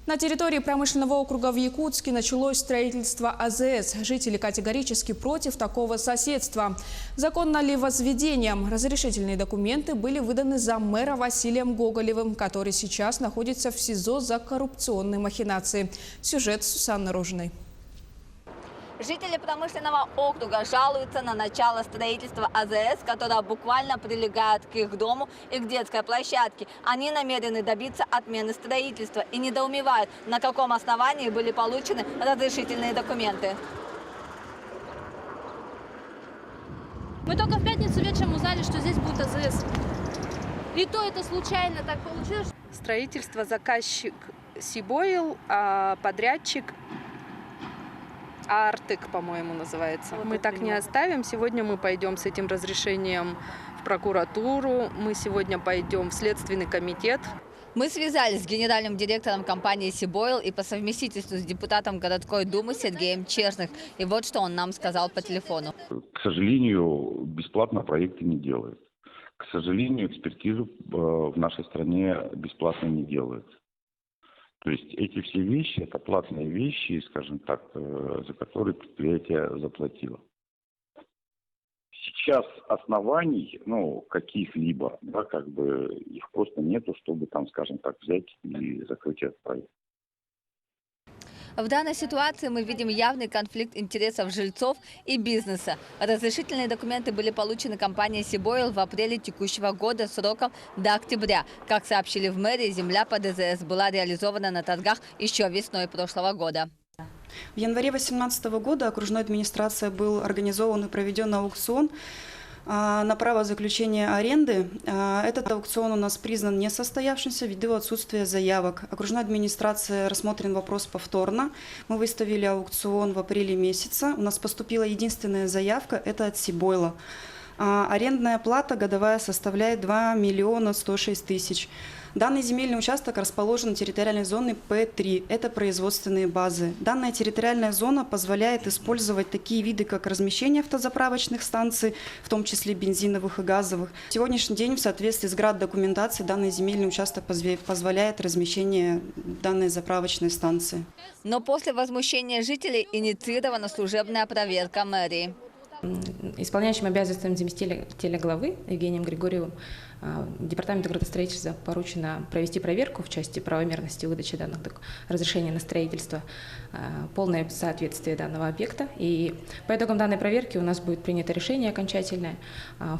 На территории промышленного округа в Якутске началось строительство АЗС. Жители категорически против такого соседства. Законно ли возведением? Разрешительные документы были выданы заммэра Василием Гоголевым, который сейчас находится в СИЗО за коррупционные махинации. Сюжет Сусанны Рожиной. Жители промышленного округа жалуются на начало строительства АЗС, которое буквально прилегает к их дому и к детской площадке. Они намерены добиться отмены строительства и недоумевают, на каком основании были получены разрешительные документы. Мы только в пятницу вечером узнали, что здесь будет АЗС. И то это случайно так получилось. Строительство заказчик Сибойл, а подрядчик Артек, по-моему, называется. Мы так не оставим. Сегодня мы пойдем с этим разрешением в прокуратуру. Мы сегодня пойдем в Следственный комитет. Мы связались с генеральным директором компании «Сибойл» и по совместительству с депутатом городской думы Сергеем Чешных. И вот что он нам сказал по телефону. К сожалению, бесплатно проекты не делают. К сожалению, экспертизу в нашей стране бесплатно не делают. То есть эти все вещи, это платные вещи, скажем так, за которые предприятие заплатило. Сейчас оснований, каких-либо, их просто нету, чтобы там, скажем так, взять и закрыть этот проект. В данной ситуации мы видим явный конфликт интересов жильцов и бизнеса. Разрешительные документы были получены компанией «Сибойл» в апреле текущего года сроком до октября. Как сообщили в мэрии, земля под АЗС была реализована на торгах еще весной прошлого года. В январе 2018 года окружной администрацией был организован и проведен аукцион на право заключения аренды. Этот аукцион у нас признан несостоявшимся ввиду отсутствия заявок. Окружная администрация рассмотрен вопрос повторно. Мы выставили аукцион в апреле месяце. У нас поступила единственная заявка, это от Сибойла. Арендная плата годовая составляет 2 106 000. Данный земельный участок расположен на территориальной зоне П3. Это производственные базы. Данная территориальная зона позволяет использовать такие виды, как размещение автозаправочных станций, в том числе бензиновых и газовых. В сегодняшний день в соответствии с граддокументацией данный земельный участок позволяет размещение данной заправочной станции. Но после возмущения жителей инициирована служебная проверка мэрии. Исполняющим обязанностям заместителя главы Евгением Григорьевым Департаменту градостроительства поручено провести проверку в части правомерности выдачи данных разрешений на строительство, полное соответствие данного объекта. И по итогам данной проверки у нас будет принято решение окончательное,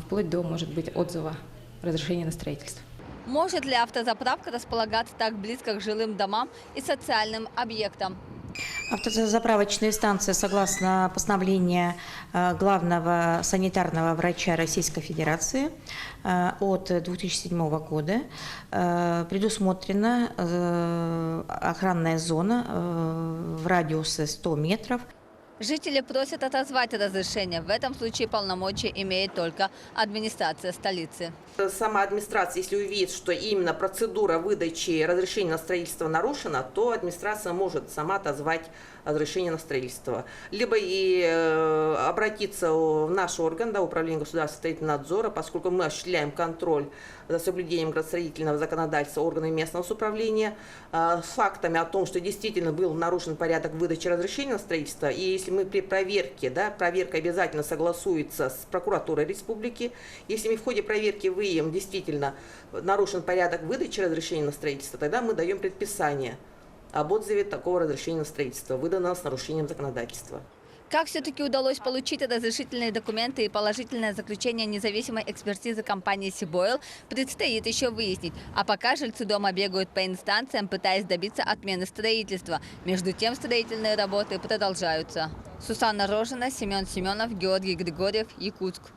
вплоть до, может быть, отзыва разрешения на строительство. Может ли автозаправка располагаться так близко к жилым домам и социальным объектам? Автозаправочные станции, согласно постановлению главного санитарного врача Российской Федерации от 2007 года, предусмотрена охранная зона в радиусе 100 метров. Жители просят отозвать разрешение. В этом случае полномочия имеет только администрация столицы. Сама администрация, если увидит, что именно процедура выдачи разрешения на строительство нарушена, то администрация может сама отозвать разрешение на строительство. Либо и обратиться в наш орган, Управление государственного строительного надзора, поскольку мы осуществляем контроль за соблюдением градостроительного законодательства органами местного самоуправления, с фактами о том, что действительно был нарушен порядок выдачи разрешения на строительство. И если мы при проверке, проверка обязательно согласуется с прокуратурой республики, если мы в ходе проверки выявим действительно нарушен порядок выдачи разрешения на строительство, тогда мы даем предписание об отзыве такого разрешения на строительство, выданного с нарушением законодательства. Как все-таки удалось получить разрешительные документы и положительное заключение независимой экспертизы компании «Сибойл», предстоит еще выяснить. А пока жильцы дома бегают по инстанциям, пытаясь добиться отмены строительства. Между тем строительные работы продолжаются. Сусанна Рожина, Семен Семенов, Георгий Григорьев, Якутск.